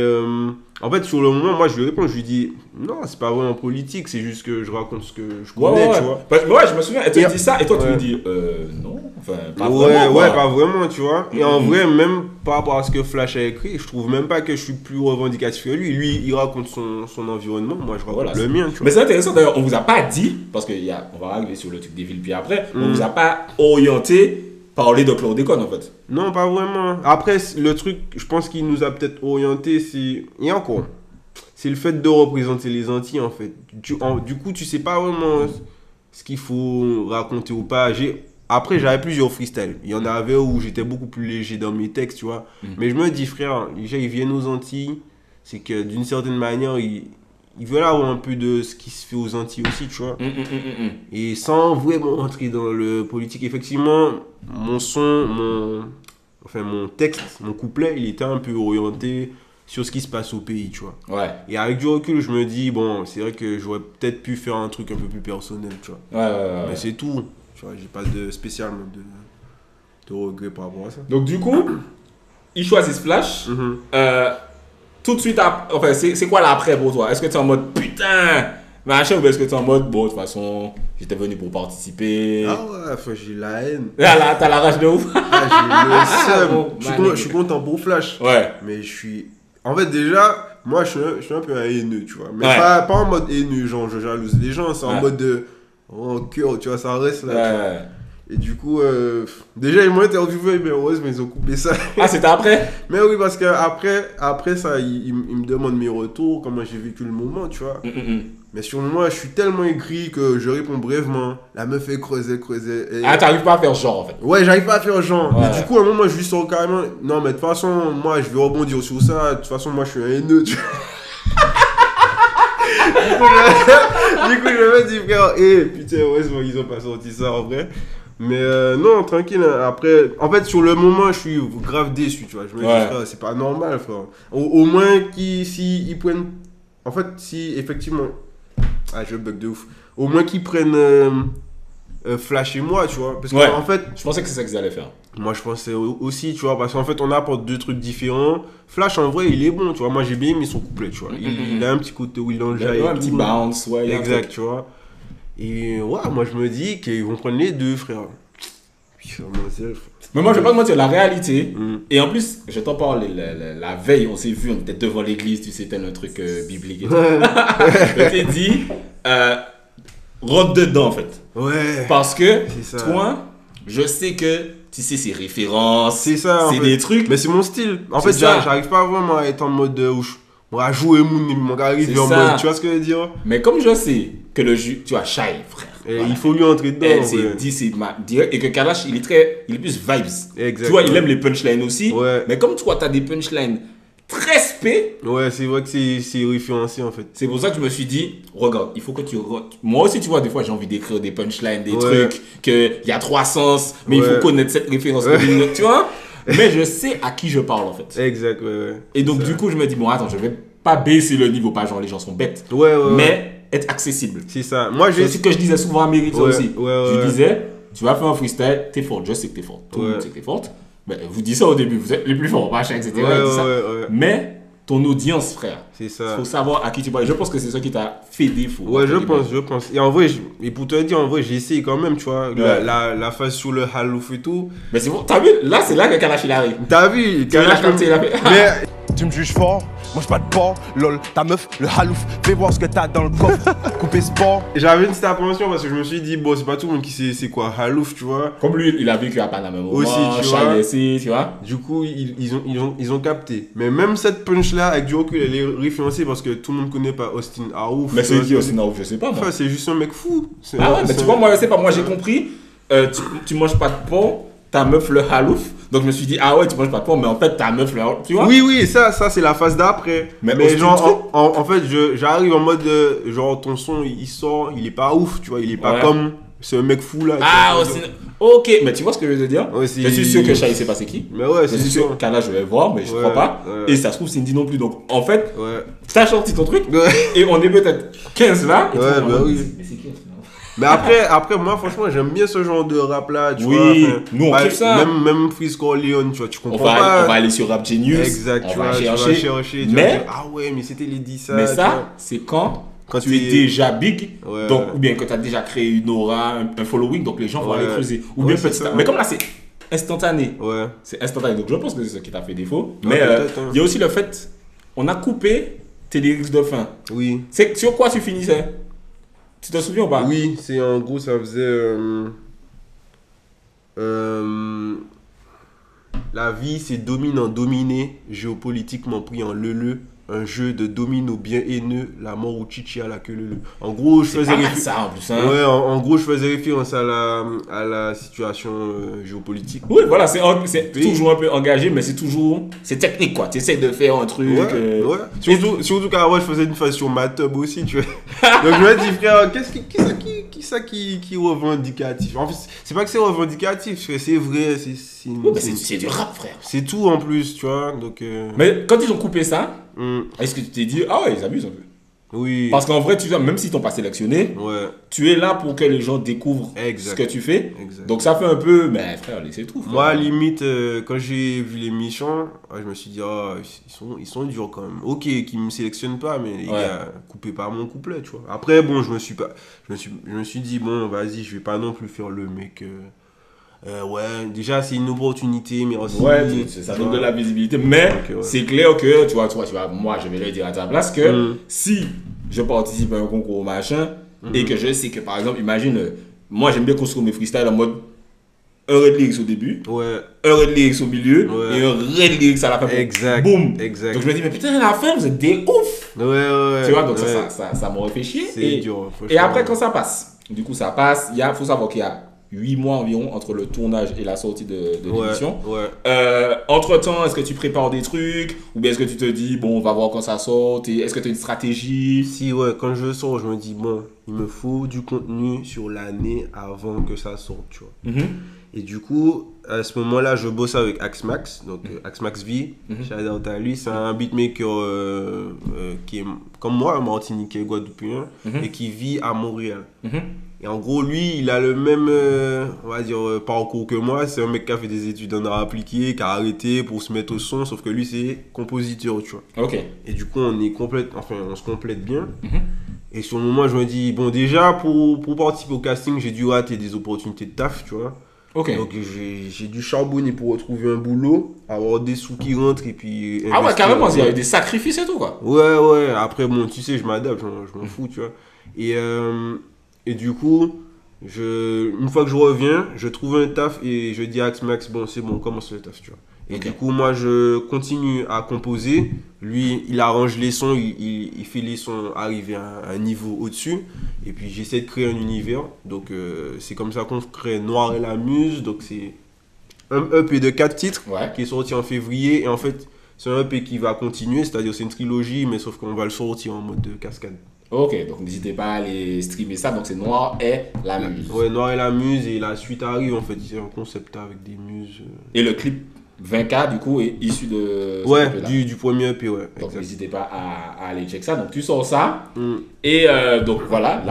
en fait, sur le moment, moi, je lui réponds, je lui dis, non, c'est pas vraiment politique, c'est juste que je raconte ce que je connais, tu vois. Ouais, je me souviens, elle te dit ça, et toi, tu lui dis, non, enfin, pas vraiment. Ouais, pas vraiment, tu vois. Et en vrai, même par rapport à ce que Flash a écrit, je trouve même pas que je suis plus revendicatif que lui. Lui, il raconte son environnement, moi, je raconte le mien, tu vois. Mais c'est intéressant, d'ailleurs, on vous a pas dit, parce qu'on va arriver sur le truc des villes, puis après, on vous a pas orienté. Parler de chlordécone en fait. Non, pas vraiment. Après, le truc, je pense qu'il nous a peut-être orienté, et encore, c'est le fait de représenter les Antilles en fait. Du coup, tu sais pas vraiment ce qu'il faut raconter ou pas. Après, j'avais plusieurs freestyles. Il y en avait où j'étais beaucoup plus léger dans mes textes, tu vois. Mais je me dis, frère, déjà, ils viennent aux Antilles, c'est que d'une certaine manière, ils veulent avoir un peu de ce qui se fait aux Antilles aussi, tu vois. Et sans vraiment entrer dans le politique, effectivement, mon texte, mon couplet, il était un peu orienté sur ce qui se passe au pays, tu vois. Ouais. Et avec du recul, je me dis, bon, c'est vrai que j'aurais peut-être pu faire un truc un peu plus personnel, tu vois. Ouais. Mais c'est tout, tu vois, j'ai pas de spécial de regret par rapport à ça. Donc du coup, ils choisissent Flash. Tout de suite, enfin, c'est quoi l'après pour toi? Est-ce que tu es en mode putain, machin, ou est-ce que tu es en mode bon, de toute façon, j'étais venu pour participer? Ah ouais, enfin, j'ai la haine. Là, t'as la rage de ouf. J'ai le seum. Je suis content pour Flash. Ouais. Mais je suis. En fait, déjà, moi, je suis un peu un haineux, tu vois. Mais pas en mode haineux, genre, je jalouse les gens, c'est en mode de. En cœur, tu vois, ça reste là. Ouais. Et du coup, déjà, ils m'ont interviewé, mais heureusement, ils ont coupé ça. Ah, c'était après? Mais oui, parce que après ça, ils me demandent mes retours, comment j'ai vécu le moment, tu vois. Mais sur moi, je suis tellement aigri que je réponds brièvement. La meuf est creuser. Et... Ah, t'arrives pas à faire genre, en fait. Ouais, j'arrive pas à faire genre. Ouais. Mais du coup, à un moment, je lui sors carrément. Non, mais de toute façon, moi, je vais rebondir sur ça. De toute façon, moi, je suis un haineux, tu vois. Du coup, je me dis, frère, putain, heureusement, ils ont pas sorti ça en vrai. Mais non, tranquille. Après, en fait, sur le moment, je suis grave déçu, tu vois. Je me dis, frère, c'est pas normal, frère. Au moins, si ils prennent. En fait, si effectivement. Ah, je bug de ouf. Au moins qu'ils prennent Flash et moi, tu vois. Parce que, en fait. Je pensais que c'est ça qu'ils allaient faire. Moi, je pensais aussi, tu vois. Parce qu'en fait, on apporte deux trucs différents. Flash, en vrai, il est bon, tu vois. Moi, j'ai bien aimé son couplet, tu vois. Il a un petit côté où il enjaille. Un petit bounce, ouais. Exact, tu vois. Et ouais, moi je me dis qu'ils vont prendre les deux, frère. Mais moi je vais pas te mentir, la réalité, et en plus, je t'en parle, la veille, on s'est vu, on était devant l'église, tu sais, c'était un truc biblique et tout. Je t'ai dit, rentre dedans en fait. Ouais. Parce que toi, je sais que tu sais ces références, c'est des trucs. Mais c'est mon style. En fait, j'arrive pas vraiment à être en mode où on va jouer mon gars arrive en mode, tu vois ce que je veux dire? Mais comme je sais que le jus, tu vois, Shai, frère. Voilà. Il faut lui entrer dedans. C'est direct. Et que Kalash, il est plus vibes. Exactement. Tu vois, il aime les punchlines aussi. Ouais. Mais comme toi, tu as des punchlines 13 P. Ouais, c'est vrai que c'est référencé en fait. C'est pour ça que je me suis dit, regarde, il faut que tu... Moi aussi, tu vois, des fois, j'ai envie d'écrire des punchlines, des trucs, qu'il y a 3 sens, mais il faut connaître cette référence. Tu vois. Mais je sais à qui je parle, en fait. Exact, ouais. Et donc, du coup, je me dis, bon, attends, je vais pas baisser le niveau, pas genre les gens sont bêtes. Mais être accessible. C'est ça. Moi, c'est ce que je disais souvent à Mérite aussi. Je disais, tu vas faire un freestyle, t'es forte, je sais que t'es forte. Tout le monde sait que t'es forte. Mais vous dites ça au début, vous êtes les plus forts, machin, etc. Mais ton audience, frère. C'est ça. Il faut savoir à qui tu parles. Je pense que c'est ça qui t'a fait défaut. Ouais, je pense. Et en vrai, et pour te dire, en vrai, j'ai essayé quand même, tu vois. La phase sur le halouf et tout. Mais c'est bon, t'as vu, là, c'est là que Kalash il arrive. T'as vu, Kalash il a fait. Mais tu me juges fort, mange pas de porc, lol, ta meuf, le halouf, fais voir ce que t'as dans le coffre, coupé sport. J'avais une petite appréhension parce que je me suis dit, bon, c'est pas tout le monde qui sait c'est quoi halouf, tu vois. Comme lui, il a vécu à Panama aussi, tu vois. Du coup, ils ont capté. Mais même cette punch là, avec du recul, elle est référencée parce que tout le monde connaît pas Austin Aouf. Mais c'est qui Austin Aouf, je sais pas. Enfin, c'est juste un mec fou. Ah ouais, mais tu vois, moi je sais pas, moi j'ai compris, tu manges pas de porc, ta meuf le halouf. Donc je me suis dit, ah ouais, tu manges pas de porc, mais en fait ta meuf le halouf, tu vois. Oui, ça c'est la phase d'après. Mais genre, en fait, j'arrive en mode, genre ton son il sort, il est pas ouf, tu vois, il est pas comme. C'est un mec fou là. Ah, ok, mais tu vois ce que je veux te dire? Je suis sûr que Shai sait pas c'est qui. Mais ouais, je suis sûr que Kana je vais voir, mais je crois pas. Et ça se trouve Cindy non plus. Donc en fait, t'as sorti ton truc et on est peut-être 15 là. Oui. Mais c'est qui? Mais après, moi franchement j'aime bien ce genre de rap là, tu vois. Nous on kiffe ça. Même Freeze Corleone, tu vois, tu comprends pas. On va aller sur Rap Genius. Exact, tu vas chercher. Mais, ah ouais, mais c'était les 10 ça. Mais ça, c'est quand tu es déjà big, donc, ou bien que tu as déjà créé une aura, un following, donc les gens vont aller creuser. Ou bien petit. Mais comme là, c'est instantané. C'est instantané. Donc je pense que c'est ce qui t'a fait défaut. Mais il y a aussi le fait, on a coupé tes lyrics de fin. Oui. C'est sur quoi tu finissais? Tu te souviens ou pas? Oui, c'est en gros, ça faisait. La vie, c'est dominant, dominé, géopolitiquement pris en leu. Un jeu de domino bien haineux, la mort ou chichi à la queue leu. En gros, je faisais en gros, je faisais référence à la situation géopolitique. Oui, voilà, c'est toujours un peu engagé, mais c'est technique quoi. Tu essaies de faire un truc. Surtout qu'avant, je faisais une phase sur ma tub aussi, tu vois. Donc je me dis, frère, qui est revendicatif? En fait, c'est pas que c'est revendicatif, c'est vrai, c'est du rap, frère. C'est tout en plus, tu vois. Donc, mais quand ils ont coupé ça, est-ce que tu t'es dit, ah ouais, ils abusent un peu? Oui. Parce qu'en vrai, même si ils t'ont pas sélectionné, tu es là pour que les gens découvrent ce que tu fais. Donc ça fait un peu, mais frère, laissez tout. Frère. Moi, limite, quand j'ai vu l'émission, je me suis dit, ils sont durs quand même. Ok, qu'ils me sélectionnent pas, mais les gars, coupez pas mon couplet, tu vois. Après, bon, je me suis dit, bon, vas-y, je vais pas non plus faire le mec. Déjà c'est une opportunité, mais aussi ça donne de la visibilité, mais c'est clair que tu vois, moi je vais le dire à ta place que si je participe à un concours machin et que je sais que par exemple, imagine, moi j'aime bien construire mes freestyles en mode un red lyrics au début, un red lyrics au milieu et un red lyrics à la fin. Boum. Donc je me dis, mais putain, à la fin vous êtes des ouf. Tu vois, donc ça m'aurait fait chier. Et après quand ça passe, du coup ça passe, faut savoir qu'il y a 8 mois environ entre le tournage et la sortie de l'émission. Entre temps, est-ce que tu prépares des trucs ou bien est-ce que tu te dis, bon, on va voir quand ça sort? Est-ce que tu as une stratégie? Si, quand je sors, je me dis, bon, il me faut du contenu sur l'année avant que ça sorte, tu vois. Et du coup, à ce moment-là, je bosse avec Axmax, donc Axmax V. Shout-out à lui, c'est un beatmaker qui est comme moi, un Martiniquais guadeloupéen, et qui vit à Montréal. Et en gros, lui, il a le même, on va dire, parcours que moi. C'est un mec qui a fait des études en art appliqué, qui a arrêté pour se mettre au son, sauf que lui, c'est compositeur, tu vois. Et du coup, on se complète bien. Et sur le moment, je me dis, bon, déjà, pour participer au casting, j'ai dû rater des opportunités de taf, tu vois. Donc, j'ai dû charbonner pour retrouver un boulot, avoir des sous qui rentrent et puis... Ah ouais, carrément, il y a eu des sacrifices et tout, quoi. Ouais. Après, bon, tu sais, je m'adapte, je m'en fous, tu vois. Et du coup, une fois que je reviens, je trouve un taf et je dis à Axmax, bon, c'est bon, commence le taf, tu vois. Et du coup, moi, je continue à composer. Lui, il arrange les sons, il fait les sons arriver à un niveau au-dessus. Et puis, j'essaie de créer un univers. Donc, c'est comme ça qu'on crée Noir et la Muse. Donc, c'est un EP de 4 titres qui est sorti en février. Et en fait, c'est un EP qui va continuer, c'est-à-dire c'est une trilogie, mais sauf qu'on va le sortir en mode de cascade. Ok, donc n'hésitez pas à aller streamer ça. Donc c'est Noir et la Muse. Ouais, Noir et la Muse, et la suite arrive en fait. C'est un concept avec des muses. Et le clip 20K du coup est issu de Ouais, cet EP-là. du premier EP, ouais. Donc exact. n'hésitez pas à aller check ça. Donc tu sors ça. Mm. Et donc voilà,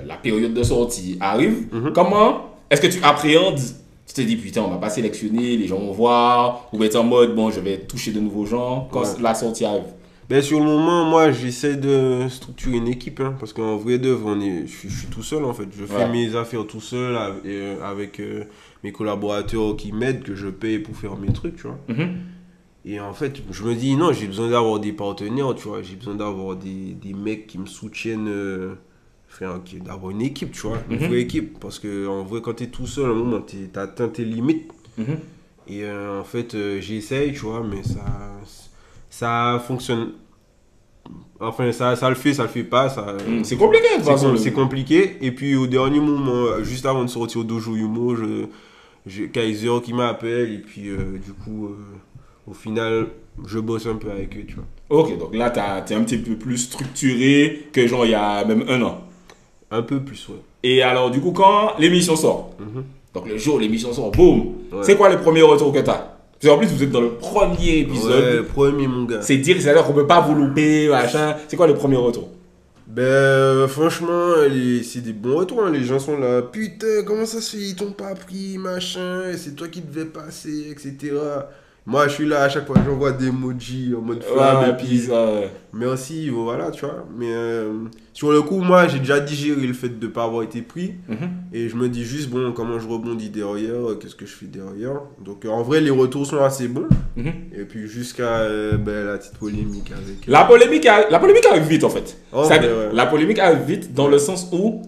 la période de sortie arrive. Comment est-ce que tu appréhendes? Tu te dis putain, on va pas sélectionner, les gens vont voir. Ou être en mode bon, je vais toucher de nouveaux gens quand Ouais. la sortie arrive. Ben, sur le moment, moi, j'essaie de structurer une équipe, hein, parce qu'en vrai d'œuvre, je suis tout seul, en fait. Je fais Ouais. mes affaires tout seul avec mes collaborateurs qui m'aident, que je paye pour faire mes trucs, tu vois. Et en fait, je me dis, non, j'ai besoin d'avoir des partenaires, tu vois. J'ai besoin d'avoir des mecs qui me soutiennent, d'avoir une équipe, tu vois. Une vraie équipe. Parce qu'en vrai, quand t'es tout seul, à un moment, t'as atteint tes limites. Et en fait, j'essaye, tu vois, mais ça fonctionne. Enfin, ça le fait pas. C'est compliqué de toute façon. C'est compliqué. Et puis, au dernier moment, juste avant de sortir au Dojo Yumo, j'ai Kaiser qui m'appelle. Et puis, du coup, au final, je bosse un peu avec eux, tu vois. Ok, donc là, t'es un petit peu plus structuré que genre il y a même un an. Un peu plus, ouais. Et alors, du coup, quand l'émission sort, donc le jour où l'émission sort, boum, Ouais. c'est quoi les premiers retours que t'as? Parce qu'en plus, vous êtes dans le premier épisode. Ouais, premier, mon gars. C'est dire, c'est-à-dire qu'on peut pas vous louper, machin. C'est quoi les premiers retours? Ben, franchement, c'est des bons retours, hein. Les gens sont là, putain, comment ça se fait, ils t'ont pas pris, machin, c'est toi qui devais passer, etc. Moi, je suis là, à chaque fois, j'envoie des emojis en mode flamme, Ouais, et puis, puis ça. merci, voilà, tu vois. Mais sur le coup, moi, j'ai déjà digéré le fait de ne pas avoir été pris. Et je me dis juste, bon, comment je rebondis derrière, qu'est-ce que je fais derrière. Donc, en vrai, les retours sont assez bons. Et puis, jusqu'à la petite polémique avec... La polémique arrive vite en fait. Oh, Ça- mais ouais. La polémique arrive vite dans le sens où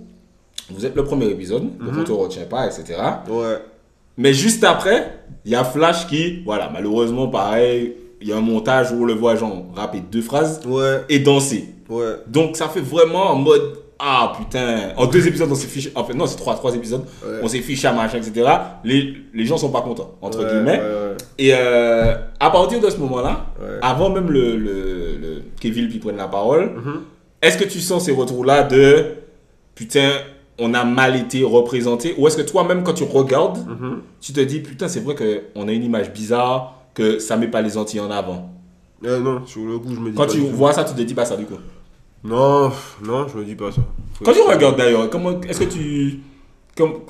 vous êtes le premier épisode, donc on te retient pas, etc. Ouais. Mais juste après, il y a Flash qui, voilà, malheureusement, pareil, il y a un montage où on le voit genre rapper 2 phrases Ouais, et danser. ouais. Donc ça fait vraiment en mode, ah putain, en 2 épisodes on s'est fiché, en fait non c'est 3 épisodes, Ouais. on s'est fiché à machin, etc. Les gens sont pas contents, entre Ouais, guillemets. ouais, ouais. Et à partir de ce moment-là, Ouais. avant même le Kevin qui prenne la parole, est-ce que tu sens ces retours-là de putain, on a mal été représenté, ou est-ce que toi-même quand tu regardes, tu te dis putain c'est vrai qu'on a une image bizarre, que ça met pas les Antilles en avant. Non, sur le coup, je me dis Quand pas tu du tout. vois ça, tu te dis pas ça du coup. Non, non, je me dis pas ça. Quand tu regardes d'ailleurs, comment est-ce que tu,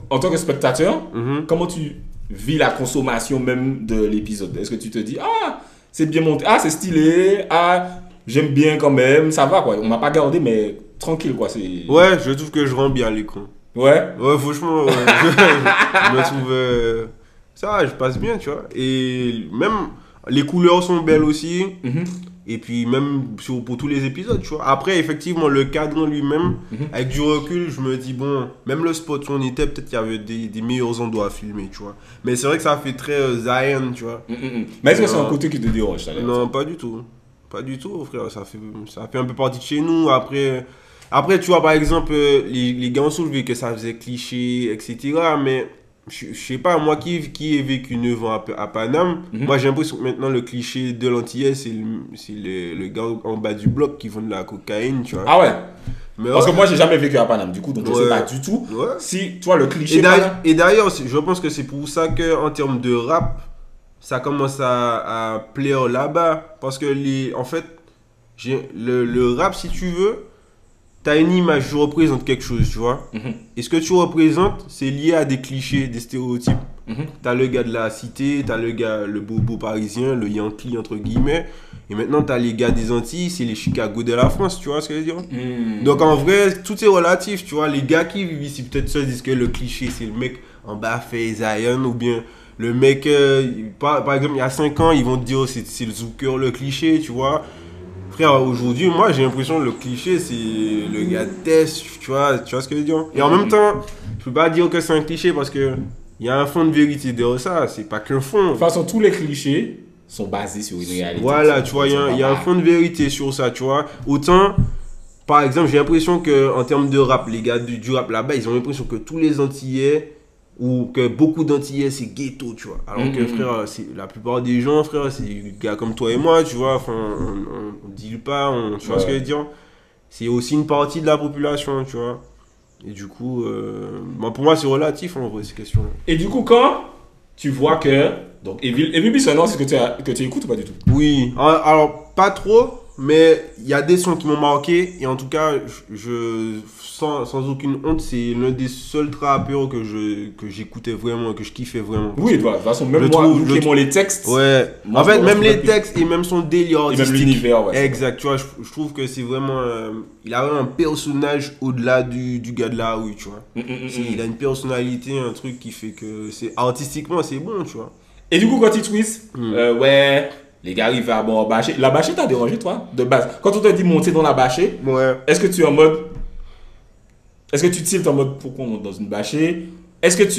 en tant que spectateur, comment tu vis la consommation même de l'épisode? Est-ce que tu te dis ah c'est bien monté, ah c'est stylé, ah j'aime bien quand même, ça va quoi, on m'a pas gardé mais tranquille quoi, c'est. Ouais, je trouve que je rends bien l'écran. Ouais. Ouais, franchement, ouais, je me trouve... ça va, je passe bien, tu vois. Et même, les couleurs sont belles aussi. Et puis même pour tous les épisodes, tu vois. Après, effectivement, le cadre en lui-même, avec du recul, je me dis, bon, même le spot où on était, peut-être qu'il y avait des meilleurs endroits à filmer, tu vois. Mais c'est vrai que ça fait très Zion, tu vois. Mais est-ce que c'est un côté qui te dérange ça, Non, pas du tout. Pas du tout, frère. Ça fait un peu partie de chez nous. Après tu vois, par exemple, les gars ont soulevé que ça faisait cliché, etc. Mais je sais pas, moi qui ai vécu 9 ans à Paname, moi j'ai l'impression que maintenant le cliché de l'Antillais, c'est le gars en bas du bloc qui vend de la cocaïne, tu vois. Ah ouais. Mais Parce ouais. que moi j'ai jamais vécu à Paname du coup, donc je sais Ouais. pas du tout. Ouais. Si tu vois le cliché. Et d'ailleurs, je pense que c'est pour ça qu'en termes de rap, ça commence à plaire là-bas. Parce que en fait, le rap, si tu veux, t'as une image, tu représentes quelque chose, tu vois. Et ce que tu représentes, c'est lié à des clichés, des stéréotypes. T'as le gars de la cité, t'as le bobo parisien, le Yankee entre guillemets. Et maintenant, t'as les gars des Antilles, c'est les Chicago de la France, tu vois ce que je veux dire. Donc en vrai, tout est relatif, tu vois. Les gars qui vivent ici, peut-être ça, disent que le cliché, c'est le mec en bas fait Zion, ou bien le mec, par exemple, il y a 5 ans, ils vont te dire c'est le Zucker, le cliché, tu vois. Frère, aujourd'hui, moi, j'ai l'impression que le cliché, c'est le gars de test, tu vois ce que je veux dire. Et en même temps, je peux pas dire que c'est un cliché parce que il y a un fond de vérité derrière ça, c'est pas qu'un fond. De toute façon, tous les clichés sont basés sur une réalité. Voilà, tu vois, il y a un fond de vérité sur ça, tu vois. Autant, par exemple, j'ai l'impression qu'en termes de rap, les gars du rap là-bas, ils ont l'impression que tous les Antillais, Ou que beaucoup d'Antillais c'est ghetto, tu vois. Alors que frère, la plupart des gens, frère, c'est des gars comme toi et moi, tu vois. Enfin, on deal pas, tu vois ce que je veux dire. C'est aussi une partie de la population, tu vois. Et du coup, pour moi, c'est relatif en vrai, ces questions-là. Et du coup, quand tu vois que. Donc, Evil Bisson, c'est que tu écoutes ou pas du tout? Oui, alors pas trop, mais il y a des sons qui m'ont marqué. Et en tout cas, sans aucune honte, c'est l'un des seuls rappeurs que j'écoutais vraiment, que je kiffais vraiment. Oui, de toute façon, même moi, nous qui aimons les textes. Ouais, en fait, même les textes et même son délire artistique. Et même l'univers, ouais. Exact, tu vois, je trouve que c'est vraiment. Il a vraiment un personnage au-delà du gars de la rue, tu vois. Il a une personnalité, un truc qui fait que artistiquement, c'est bon, tu vois. Et du coup, quand il twist, ouais, les gars arrivent à bon bâcher. La bâcher t'a dérangé, toi, de base. Quand on te dit monter dans la bâcher, est-ce que tu es en mode. Est-ce que tu tiltes en mode pourquoi on monte dans une bâcher? Est-ce que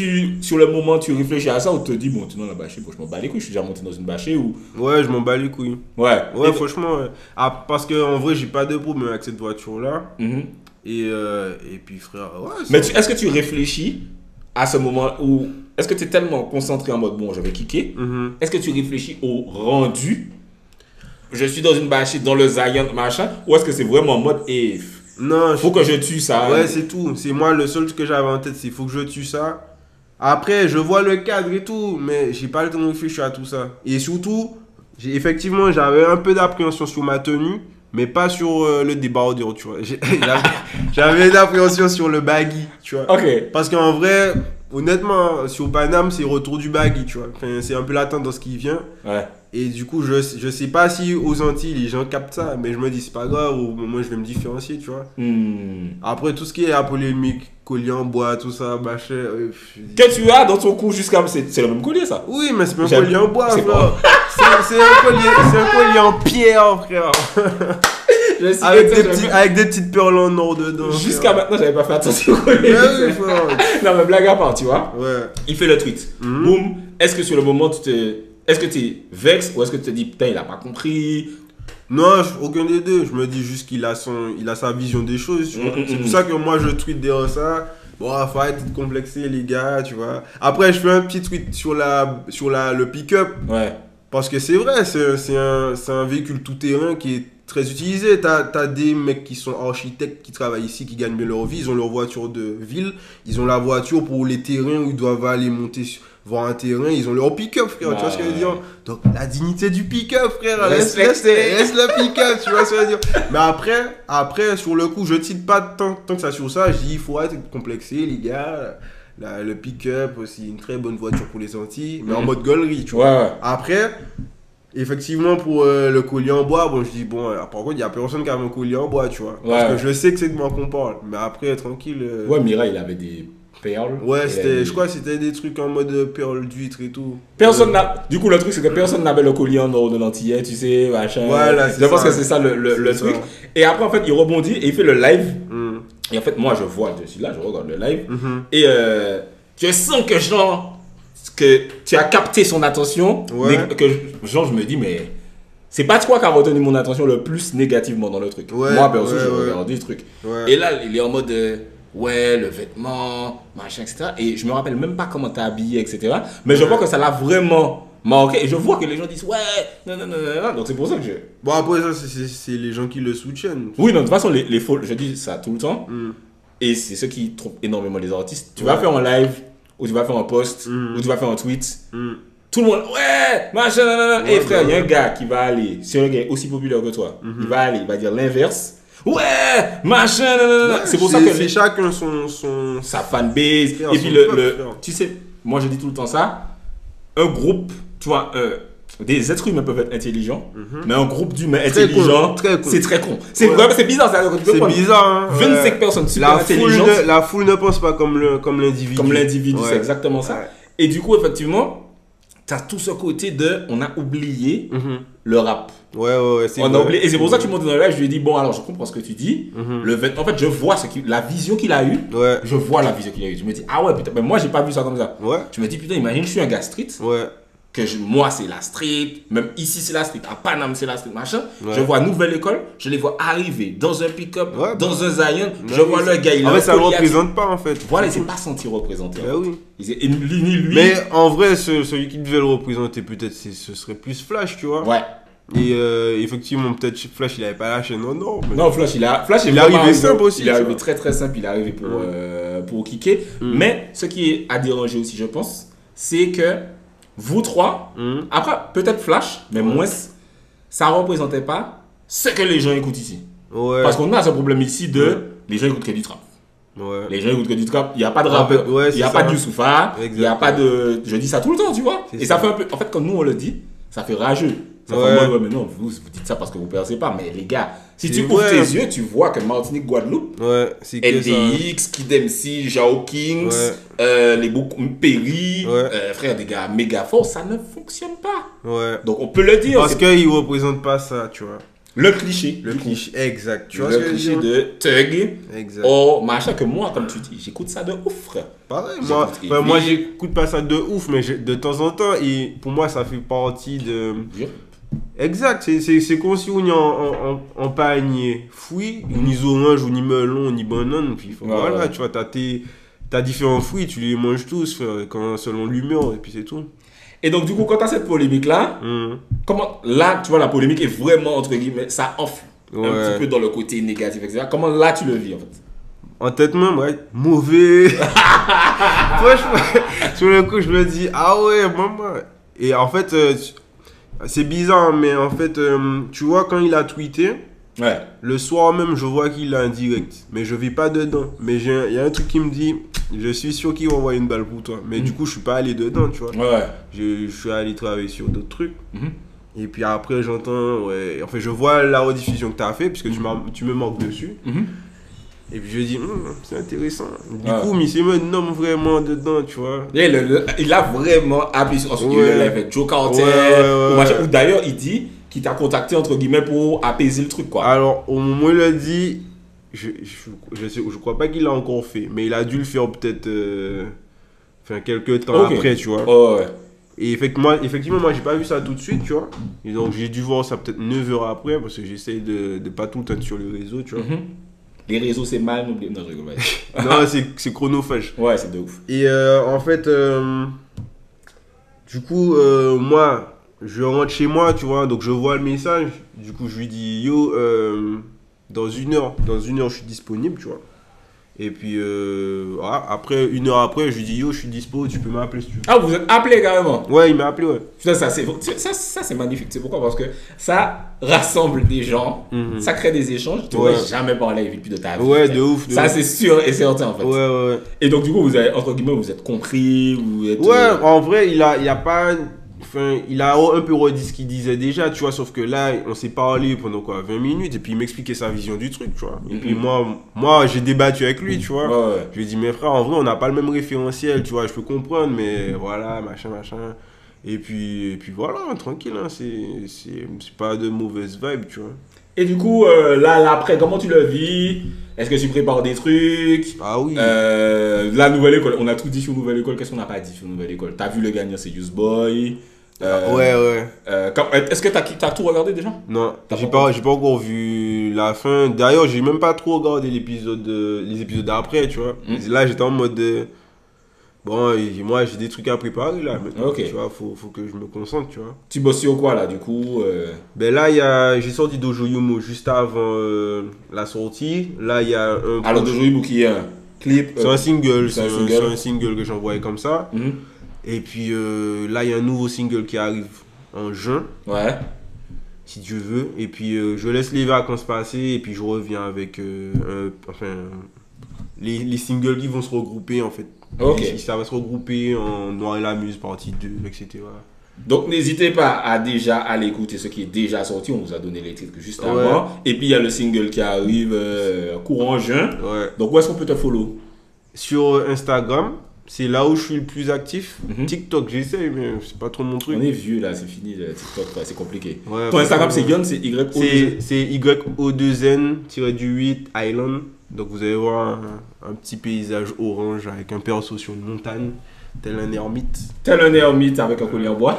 sur le moment, tu réfléchis à ça ou tu te dis, bon, tu es dans la bâcher, bon, je m'en bats les couilles, je suis déjà monté dans une bâcher ou. Ouais, je m'en bats les couilles. Ouais. Ouais, franchement, ouais. Ah, parce qu'en vrai, j'ai pas de problème avec cette voiture-là. Et puis, frère, ouais. Mais est-ce que tu réfléchis à ce moment où. Est-ce que tu es tellement concentré en mode bon, je vais kicker? Est-ce que tu réfléchis au rendu? Je suis dans une bâche, dans le Zion, machin? Ou est-ce que c'est vraiment en mode non, faut que je tue ça? Ouais, c'est tout. C'est moi, le seul truc que j'avais en tête, c'est faut que je tue ça. Après, je vois le cadre et tout, mais j'ai pas le temps de réfléchir à tout ça. Et surtout, effectivement, j'avais un peu d'appréhension sur ma tenue, mais pas sur le débardeur, tu vois. J'avais d'appréhension sur le baggy, tu vois. Ok. Parce qu'en vrai, honnêtement, sur Paname, c'est retour du baggy, tu vois. Enfin, c'est un peu la tendance qui vient. Ouais. Et du coup, je sais pas si aux Antilles, les gens captent ça, mais je me dis, c'est pas grave, ou moi je vais me différencier, tu vois. Après, tout ce qui est la polémique, collier en bois, tout ça, machin. Que tu as dans ton cou jusqu'à. C'est le même collier, ça? Oui, mais c'est pas un collier en bois, frère. C'est un collier en pierre, frère. Avec des petites perles en or dedans. Jusqu'à maintenant, j'avais pas fait attention au collier. Non, mais blague à part, tu vois. Ouais. Il fait le tweet. Boum. Est-ce que sur le moment, est-ce que tu es vexe ou est-ce que tu te dis putain, il a pas compris? Non, aucun des deux. Je me dis juste qu'il a sa vision des choses, tu vois. C'est pour ça que moi je tweete derrière ça. Bon, faut arrêter de complexer les gars, tu vois. Après, je fais un petit tweet sur le pick-up. Ouais. Parce que c'est vrai, c'est un véhicule tout-terrain qui est très utilisé. T'as des mecs qui sont architectes, qui travaillent ici, qui gagnent bien leur vie. Ils ont leur voiture de ville. Ils ont la voiture pour les terrains où ils doivent aller monter voir un terrain. Ils ont leur pick-up, frère. Tu vois ce que je veux dire? Donc, la dignité du pick-up, frère. Laisse le pick-up, tu vois ce que je veux dire? Mais après, sur le coup, je tire pas tant que ça sur ça. Je dis, il faut arrêter de complexer, les gars. Le pick-up, c'est une très bonne voiture pour les Antilles, mais en mode gaulerie, tu vois. Ouais. Après, effectivement, pour le collier en bois, bon, je dis, bon, par contre, il n'y a personne qui a un collier en bois, tu vois. Parce que je sais que c'est de moi qu'on parle. Mais après, tranquille. Ouais, Mira, il avait des perles. Ouais, je crois que c'était des trucs en mode perles d'huître et tout. Du coup, le truc, c'est que personne n'avait le collier en or de l'antillais, tu sais, machin. Voilà, je pense que c'est ça le truc. Ça. Et après, en fait, il rebondit et il fait le live. Et en fait, moi, je suis là, je regarde le live. Et je sens que que tu as capté son attention. Ouais. Je me dis, mais c'est pas toi qui as retenu mon attention le plus négativement dans le truc. Ouais, moi, perso, je regarde des trucs. Ouais. Et là, il est en mode, ouais, le vêtement, machin, etc. Et je me rappelle même pas comment t'es habillé, etc. Mais je vois que ça l'a vraiment marqué. Et je vois que les gens disent, ouais, non. Donc c'est pour ça que je. Bon, après, ça, c'est les gens qui le soutiennent. Oui, non, de toute façon, les faux, je dis ça tout le temps. Et c'est ce qui trompent énormément les artistes. Tu vas faire un live, ou tu vas faire un post, ou tu vas faire un tweet. Tout le monde, ouais, machin, nanana. Et frère, il y a un gars qui va aller, c'est un gars aussi populaire que toi, il va dire l'inverse. Ouais, machin, nanana. C'est pour ça que c'est chacun sa fanbase. Frère, et puis tu sais, moi je dis tout le temps ça, un groupe, tu vois, des êtres humains peuvent être intelligents, mais un groupe d'humains intelligents, c'est très con. C'est vraiment, c'est bizarre. C'est bizarre, hein. 25 personnes super intelligentes. La foule ne pense pas comme l'individu. Comme l'individu, c'est exactement ça. Ouais. Et du coup, effectivement, t'as tout ce côté on a oublié le rap. Ouais, on a oublié. Et c'est pour ça que tu montes dans le live, je lui ai dit, bon, alors je comprends ce que tu dis. En fait, je vois la vision qu'il a eue. Ouais. Je vois la vision qu'il a eue. Je me dis, ah ouais, putain, mais moi, j'ai pas vu ça comme ça. Ouais. Je me dis, putain, imagine, je suis un gars street. Ouais. moi c'est la street, même ici c'est la street, à Paname c'est la street, machin. Ouais. Je vois Nouvelle École, je les vois arriver dans un pick-up, Ouais, dans un Zion, je Ouais, vois le gars, il En a fait, un ça le collier à- représente pas, en fait. Voilà, il s'est pas senti représenté. Bah oui. Et ni lui. Mais en vrai, celui qui devait le représenter, peut-être, ce serait plus Flash, tu vois. Ouais. Et effectivement, peut-être Flash, il avait pas lâché, non. Mais... Non, Flash, il est Il est vraiment arrivé simple aussi, Il est tu arrivé vois. très très simple, il est arrivé pour kicker. Mais ce qui a dérangé aussi, je pense, c'est que vous trois, après, peut-être Flash, mais moins, ça représentait pas ce que les gens écoutent ici. Ouais. Parce qu'on a ce problème ici de les gens écoutent que du trap. Ouais. Les gens écoutent que du trap, il n'y a pas de rappeur, Ouais, il n'y a c'est pas ça. de Youssoufa, il n'y a pas de. Je dis ça tout le temps, tu vois. C'est Et ça. ça fait un peu. En fait, quand nous on le dit, ça fait rageux. Ça fait Ouais. ouais, mais non, vous dites ça parce que vous ne percez pas. Mais les gars, si C'est tu ouvres vrai. tes yeux, tu vois que Martinique, Guadeloupe, Ouais, c'est que ça. LDX, Kid MC, Jao Kings, les beaucoup Perry, Ouais. frère, des gars méga forts, ça ne fonctionne pas. Ouais. Donc on peut le dire. Parce c'est qu'il représente pas ça, tu vois. le cliché. Le cliché, exact. Tu vois Le ce que je cliché veux dire? de thug. Exact. Oh, machin, que moi, comme tu dis, j'écoute ça de ouf, frère. Pareil, J'écoute moi Evie. j'écoute pas ça de ouf, mais de temps en temps, et pour moi ça fait partie de. Exact, c'est comme si on y en panier fruits, ni orange, ou ni melon, ni banane, puis voilà, ouais. tu vois, t'as différents fruits, tu les manges tous selon l'humeur, et puis c'est tout. Et donc, du coup, quand tu as cette polémique-là, comment, là, tu vois, la polémique est vraiment, entre guillemets, ça enfle un Ouais. petit peu dans le côté négatif, etc. Comment là, tu le vis, en fait? En tête même, ouais, mauvais. Franchement, sur le coup, je me dis, ah ouais, maman. Et en fait, c'est bizarre, mais en fait, tu vois, quand il a tweeté, Ouais. le soir même, je vois qu'il a un direct. Mais je vis pas dedans. Mais il y a un truc qui me dit, je suis sûr qu'il va envoyer une balle pour toi. Mais du coup, je suis pas allé dedans, tu vois. Ouais. Je suis allé travailler sur d'autres trucs. Mhm. Et puis après, j'entends, ouais. Enfin, je vois la rediffusion que tu as fait, puisque tu me marques dessus. Mhm. Et puis je dis, c'est intéressant. Du Ouais. coup, mais il me nomme vraiment dedans, tu vois. Et il a vraiment appuyé sur ensuite, il Ouais. le lève avec Joe Carter, Ouais. ou machin. Ou d'ailleurs, il dit qu'il t'a contacté, entre guillemets, pour apaiser le truc, quoi. Alors, au moment où il a dit, je crois pas qu'il l'a encore fait, mais il a dû le faire peut-être quelques temps Ok. après, tu vois. Oh, ouais. Et effectivement, moi, j'ai pas vu ça tout de suite, tu vois. Et donc, j'ai dû voir ça peut-être 9 heures après, parce que j'essaye de pas tout le temps être sur les réseaux, tu vois. Mhm. Les réseaux, c'est mal, n'oubliez. Non, je rigole pas. Non, c'est chronophage. Ouais, c'est de ouf. Et en fait, du coup, moi, je rentre chez moi, tu vois, donc je vois le message. Du coup, je lui dis, yo, dans une heure, je suis disponible, tu vois. Et puis, voilà, après, une heure après, je lui dis, yo, je suis dispo, tu peux m'appeler si tu veux. Ah, vous êtes appelé carrément. Ouais, il m'a appelé, ouais. Putain, ça c'est magnifique. C'est pourquoi? Parce que ça rassemble des gens, ça crée des échanges. Tu ne Ouais. vas jamais parler avec lui de ta vie. Ouais, de ouf. Ça, c'est sûr et certain en fait. Ouais. Et donc, du coup, vous avez, entre guillemets, vous êtes compris, vous êtes. Ouais, en vrai, il a pas. Enfin, il a un peu redit ce qu'il disait déjà, tu vois, sauf que là, on s'est parlé pendant quoi, 20 minutes, et puis il m'expliquait sa vision du truc, tu vois. Et puis moi j'ai débattu avec lui, tu vois. Ouais. Je lui ai dit, mais frère, en vrai, on n'a pas le même référentiel, tu vois, je peux comprendre, mais voilà, machin. Et puis voilà, tranquille, hein, c'est pas de mauvaise vibe, tu vois. Et du coup, là, après, comment tu le vis? Est-ce que tu prépares des trucs? Ah oui. La nouvelle école, on a tout dit sur nouvelle école. Qu'est-ce qu'on n'a pas dit sur nouvelle école? T'as vu le gagnant, c'est Use Boy. Ouais. Est-ce que t'as tout regardé déjà? Non, T'as j'ai pas pas encore vu la fin. D'ailleurs, j'ai même pas trop regardé les épisodes d'après, tu vois. Là, j'étais en mode. Bon, moi, j'ai des trucs à préparer là. Maintenant, Ok. tu vois, faut que je me concentre, tu vois. Tu bosses sur quoi là, du coup? Ben là, j'ai sorti Dojo Yomo juste avant la sortie. Là, il y a un. Alors, Dojo Yomo qui est un clip. C'est un single, c'est un c'est single. un single que j'envoyais comme ça. Mhm. Et puis là, il y a un nouveau single qui arrive en juin, Ouais. si Dieu veut. Et puis je laisse les vacances passer et puis je reviens avec les singles qui vont se regrouper en fait. Ok. Ça va se regrouper en Noir et la Muse partie 2, etc. Donc n'hésitez pas à déjà aller écouter ce qui est déjà sorti. On vous a donné les titres juste Ouais. avant. Et puis il y a le single qui arrive courant juin. Ouais. Donc où est-ce qu'on peut te follow? Sur Instagram, c'est là où je suis le plus actif. Mhm. TikTok, j'essaye, mais c'est pas trop mon truc. On est vieux là, c'est fini le TikTok, ouais, c'est compliqué. Ouais, Ton Instagram c'est franchement, Yon, c'est Y. C'est YO2N-8 Island. Donc vous allez voir un petit paysage orange avec un perso sur une montagne. Tel un ermite. Tel un ermite avec un collier en bois.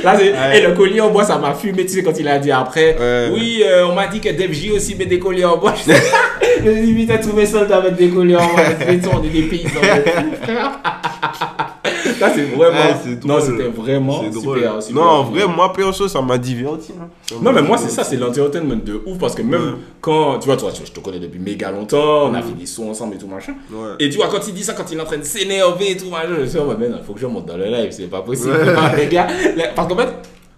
Là, et le collier en bois, ça m'a fumé, tu sais, quand il a dit après. Oui, on m'a dit que Def J aussi met des colliers en bois. Je me suis dit, putain, tous mes soldats avec des colliers en bois. On est des paysans. Là, c'est vraiment. Non, c'était vraiment super. Non, en vrai, moi, perso, ça m'a diverti. Non, mais moi, c'est ça, c'est l'entertainment de ouf. Parce que même quand. Tu vois, toi, je te connais depuis méga longtemps. On a fait des sons ensemble et tout, machin. Et tu vois, quand il dit ça, quand il est en train de s'énerver et tout, machin, je me suis dit, mais non, il faut que je monte dans le live. C'est pas possible. Les gars, parce qu'en fait,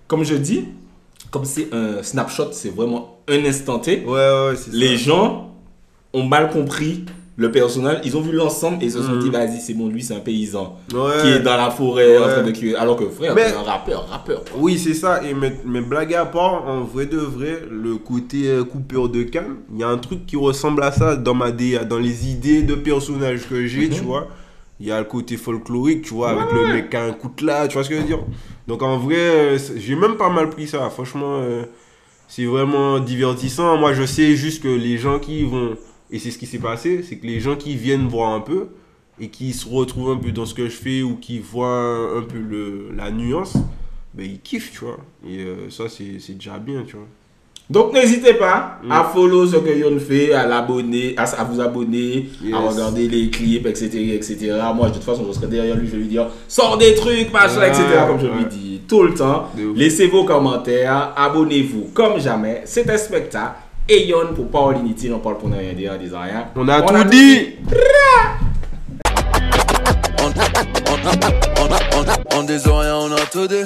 comme je dis, comme c'est un snapshot, c'est vraiment un instant T. C'est ça. Les gens ont mal compris le personnage, ils ont vu l'ensemble et ils se sont dit, vas-y, c'est bon, lui, c'est un paysan qui est dans la forêt en train de cuire. Alors que frère, c'est un rappeur. Oui, c'est ça. Et mais blague à part, en vrai de vrai, le côté coupeur de canne, il y a un truc qui ressemble à ça dans ma DA, dans les idées de personnages que j'ai, tu vois. Il y a le côté folklorique, tu vois, avec le mec qui a un coutelas, tu vois ce que je veux dire. Donc en vrai, j'ai même pas mal pris ça. Franchement, c'est vraiment divertissant. Moi, je sais juste que les gens qui vont... Et c'est ce qui s'est passé, c'est que les gens qui viennent voir un peu et qui se retrouvent un peu dans ce que je fais ou qui voient un peu la nuance, ben ils kiffent, tu vois. Et ça, c'est déjà bien, tu vois. Donc n'hésitez pas à follow ce que Yon fait, à l'abonner, à vous abonner, à regarder les clips, etc. Moi, de toute façon, je serai derrière lui, je vais lui dire sors des trucs, machin, etc. Comme je lui dis tout le temps. Laissez vos commentaires, abonnez-vous comme jamais. C'est un spectacle. Et Yon pour Power Unity, on parle pour ne rien dire, en disant rien. On a tout dit. On des oreilles, on a tout dit.